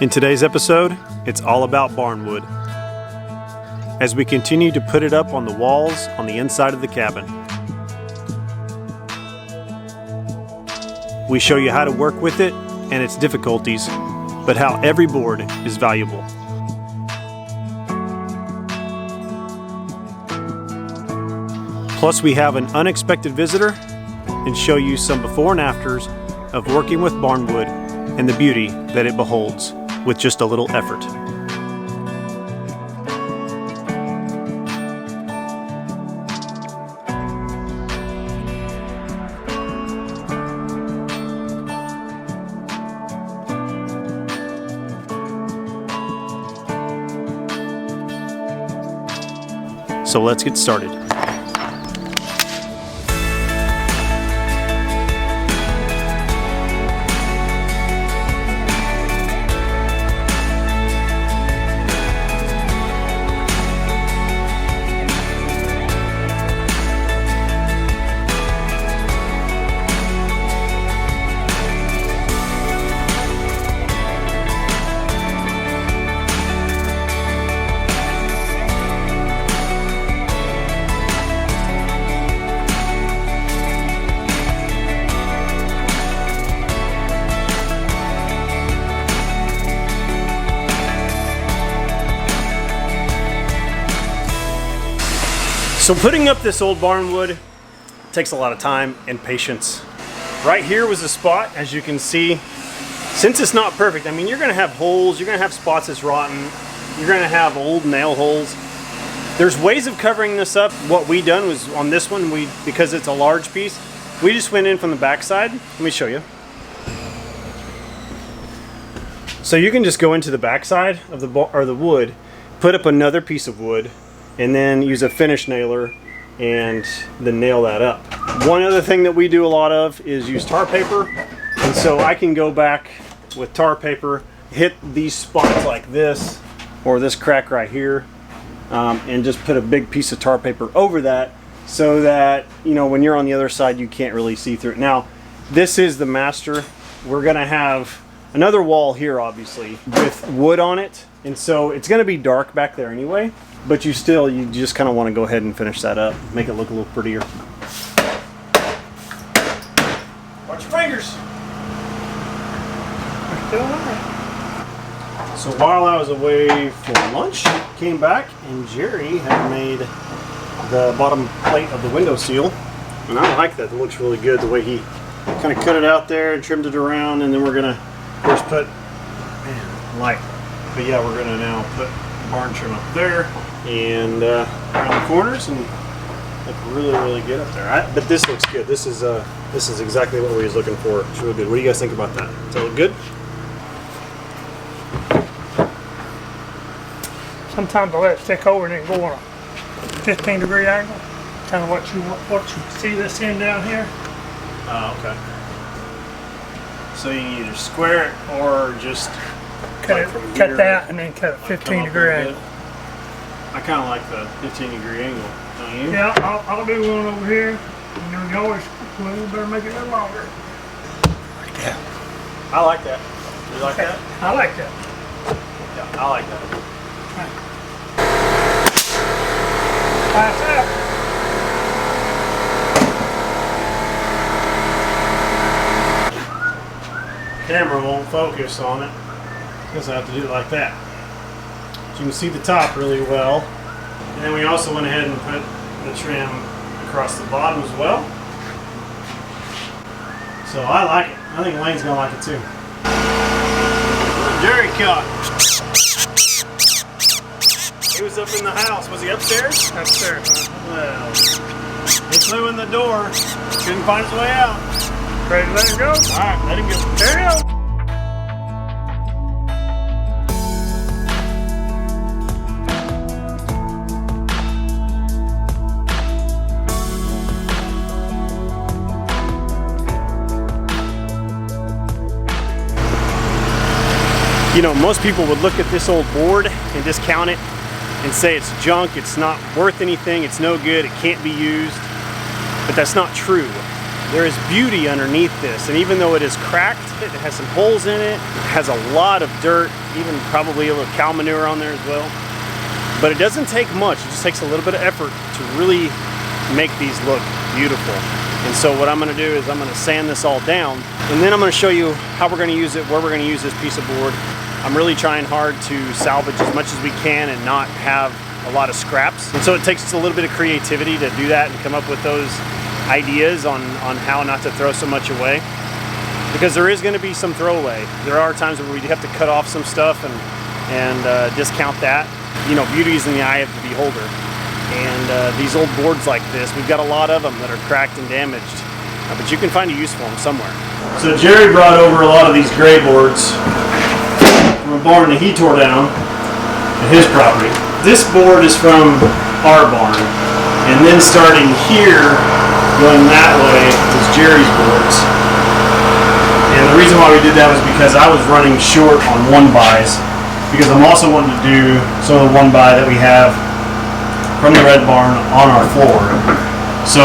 In today's episode, it's all about Barnwood, as we continue to put it up on the walls on the inside of the cabin. We show you how to work with it and its difficulties, but how every board is valuable. Plus, we have an unexpected visitor and show you some before and afters of working with Barnwood and the beauty that it beholds with just a little effort. So let's get started. So putting up this old Barnwood takes a lot of time and patience. Right here was a spot, as you can see, since it's not perfect. I mean, you're gonna have holes, you're gonna have spots that's rotten, you're gonna have old nail holes. There's ways of covering this up. What we done was on this one, because it's a large piece, we just went in from the back side. Let me show you. So you can just go into the back side of the wood, put up another piece of wood, and then use a finish nailer and then nail that up. One other thing that we do a lot of is use tar paper, and so I can go back with tar paper, hit these spots like this or this crack right here, and just put a big piece of tar paper over that so that, you know, when you're on the other side you can't really see through it. Now this is the master. We're gonna have another wall here obviously with wood on it, and so it's gonna be dark back there anyway. But you just kind of want to go ahead and finish that up, make it look a little prettier. Watch your fingers. So while I was away for lunch, came back and Jerry had made the bottom plate of the window seal, and I like that. It looks really good the way he kind of cut it out there and trimmed it around, and then we're gonna first put light. But yeah, we're gonna now put barn trim up there and around the corners, and look really good up there. But this looks good. This is exactly what we was looking for. It's really good. What do you guys think about that? Does that look good? Sometimes I let it stick over and then go on a 15-degree angle. Kind of what you see this in down here. Oh, okay. So you can either square it or just cut that and then cut a 15-degree angle. I kind of like the 15-degree angle, don't you? Yeah, I'll do one over here. And then you always, well, you better make it a little longer. Like that. I like that. You like that? I like that. Yeah, I like that. Pass out. Camera won't focus on it because I have to do it like that. So you can see the top really well. And then we also went ahead and put the trim across the bottom as well. So I like it. I think Laine's gonna like it too. Jerry caught. He was up in the house. Was he upstairs? Upstairs, huh? Well, he flew in the door. Couldn't find his way out. Ready to let him go? Alright, let him go. There you go. You know, most people would look at this old board and discount it and say it's junk, it's not worth anything, it's no good, it can't be used. But that's not true. there is beauty underneath this, and even though it is cracked, it has some holes in it, has a lot of dirt, even probably a little cow manure on there as well. But it doesn't take much, it just takes a little bit of effort to really make these look beautiful. And so what I'm gonna do is I'm gonna sand this all down, and then I'm gonna show you how we're gonna use it, where we're gonna use this piece of board. I'm really trying hard to salvage as much as we can and not have a lot of scraps. And so it takes a little bit of creativity to do that and come up with those ideas on how not to throw so much away. Because there is gonna be some throwaway. There are times where we have to cut off some stuff and discount that. You know, beauty is in the eye of the beholder. And these old boards like this, we've got a lot of them that are cracked and damaged, but you can find a use for them somewhere. So Jerry brought over a lot of these gray boards from a barn that he tore down at his property. This board is from our barn, and then starting here, going that way, is Jerry's boards. And the reason why we did that was because I was running short on 1-bys, because I'm also wanting to do some of the 1-by that we have from the red barn on our floor. So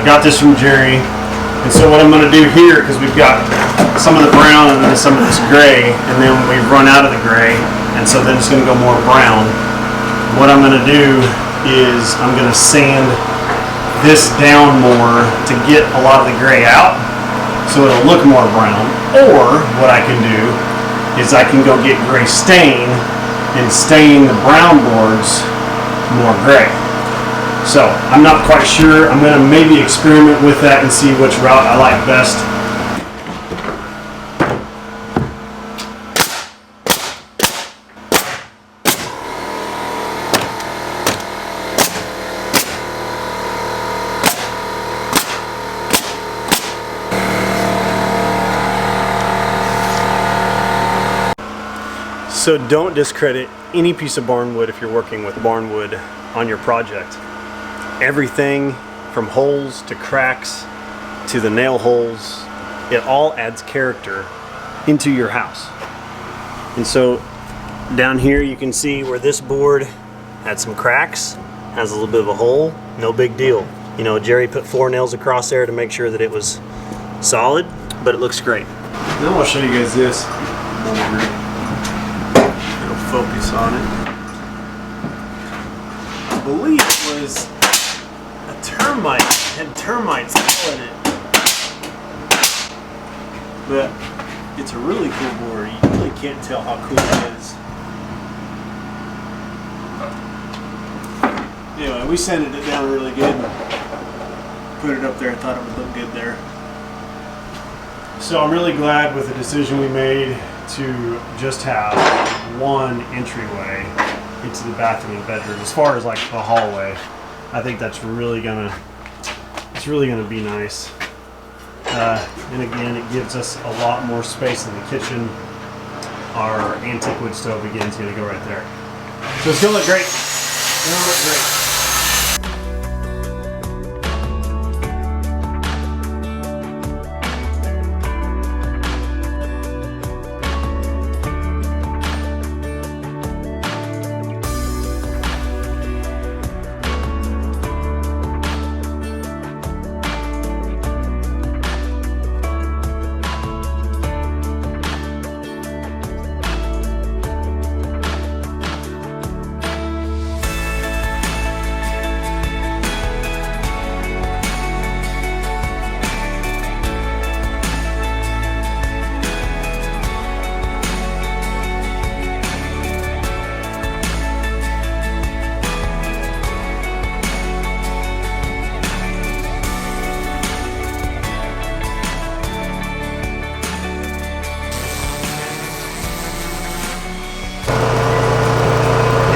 got this from Jerry, and so what I'm going to do here, because we've got some of the brown and then some of this gray, and then we've run out of the gray, and so then it's going to go more brown. What I'm going to do is I'm going to sand this down more to get a lot of the gray out, so it'll look more brown. Or what I can do is I can go get gray stain and stain the brown boards more gray. So I'm not quite sure. I'm going to maybe experiment with that and see which route I like best. So don't discredit any piece of barnwood if you're working with barnwood on your project. Everything from holes to cracks to the nail holes, it all adds character into your house. And so down here you can see where this board had some cracks, has a little bit of a hole, no big deal. You know, Jerry put 4 nails across there to make sure that it was solid, but it looks great. Now I'll show you guys this. Focus on it. I believe it was a termite, had termites all in it. But it's a really cool board. You really can't tell how cool it is. Anyway, we sanded it down really good and put it up there. I thought it would look good there. So I'm really glad with the decision we made to just have one entryway into the bathroom and bedroom. As far as like the hallway, I think that's really gonna be nice. And again, it gives us a lot more space in the kitchen. Our antique wood stove again is gonna go right there. So it's gonna look great. It's gonna look great.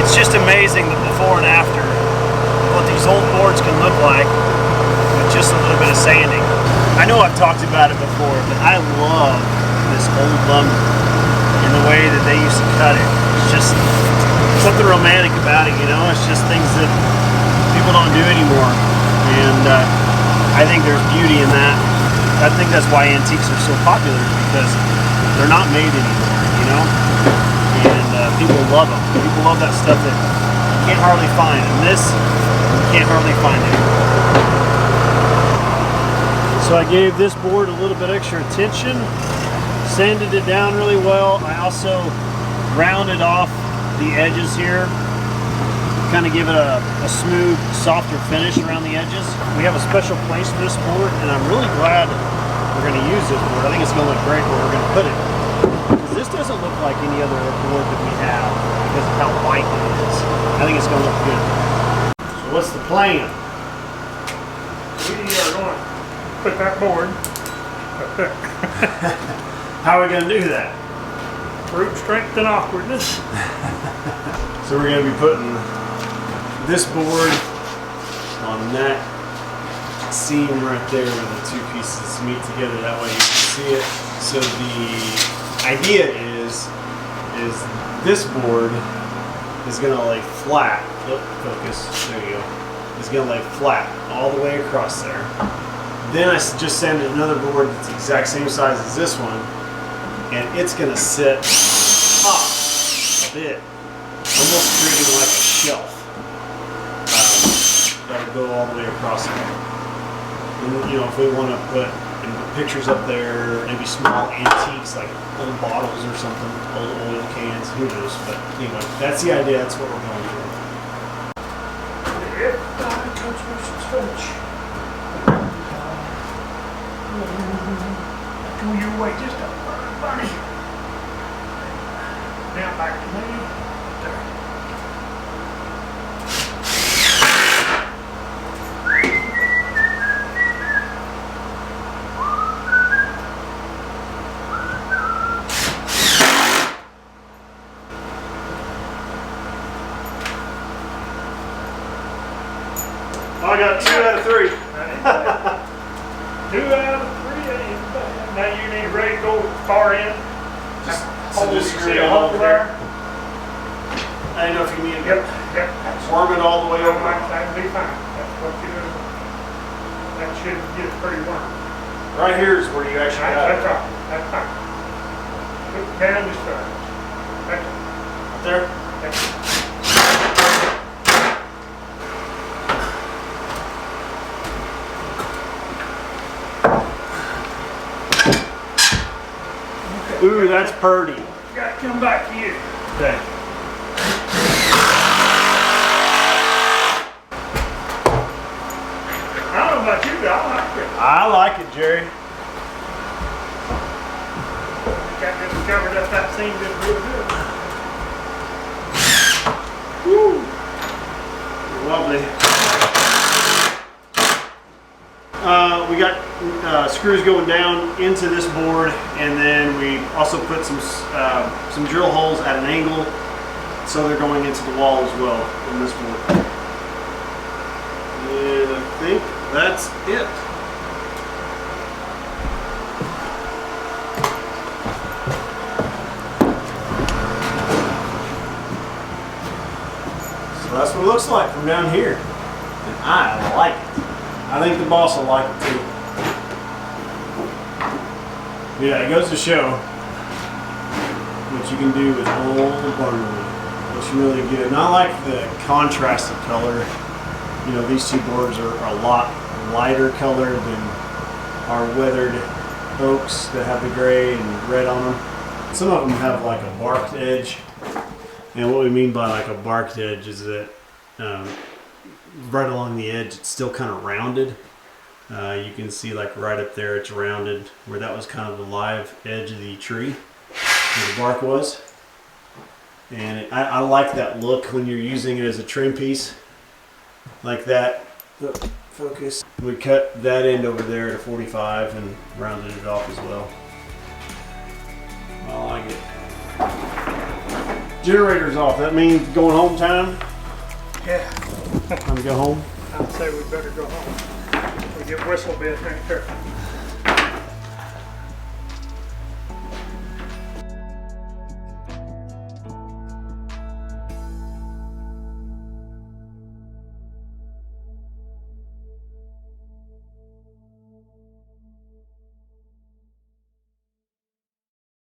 It's just amazing the before and after, what these old boards can look like with just a little bit of sanding. I know I've talked about it before, but I love this old lumber and the way that they used to cut it. It's just something romantic about it, you know? It's just things that people don't do anymore. And I think there's beauty in that. I think that's why antiques are so popular, because they're not made anymore, you know? And people love them. People love that stuff that you can't hardly find. And this, you can't hardly find it. So I gave this board a little bit extra attention, sanded it down really well. I also rounded off the edges here, kind of give it a smooth, softer finish around the edges. We have a special place for this board, and I'm really glad we're going to use this board. I think it's going to look great where we're going to put it. Because this doesn't look like any other board that we have because of how white it is. I think it's going to look good. So what's the plan? We are going to put that board up there. How are we going to do that? Brute strength and awkwardness. So we're going to be putting this board on that seam right there where the two pieces meet together. That way you can see it. So the idea is this board is going to lay flat. Oh, focus. There you go. It's going to lay flat all the way across there. Then I just sanded another board that's the exact same size as this one, and it's going to sit up a bit, almost creating like a shelf that'll go all the way across there. And you know, if we want to put pictures up there, maybe small antiques like old bottles or something, old oil cans, who knows? But anyway, that's the idea. That's what we're going for. Do your way just a bunny. Now back to me. There. I got 2 out of 3. 2 out of 3 ain't bad. Now you need ready to go far in. Just screw it all over there. I didn't know if you needed to worm it all the way over. That'd be fine. That's what you do. That should get pretty warm. Right here is where you actually got it. That's right. That's fine. Put it down just right. That's Right there? that's Ooh, that's purty. Gotta come back to you. Okay. I don't know about you, but I like it. I like it, Jerry. Got this covered up that seam just real good. Woo! Lovely. We got screws going down into this board, and then we also put some drill holes at an angle, so they're going into the wall as well in this board. And I think that's it. So that's what it looks like from down here, and I like it. I think the boss will like it too. Yeah, it goes to show what you can do with old Barnwood. It's really good. And I like the contrasted color. You know, these two boards are a lot lighter colored than our weathered oaks that have the gray and red on them. Some of them have like a barked edge. And what we mean by like a barked edge is that right along the edge it's still kind of rounded. You can see like right up there it's rounded, where that was kind of the live edge of the tree where the bark was. And I like that look when you're using it as a trim piece like that. Focus. We cut that end over there to 45 and rounded it off as well. I like it. Generator's off. That means going home time? Yeah. Time to go home? I'd say we better go home. We get whistle bit right there.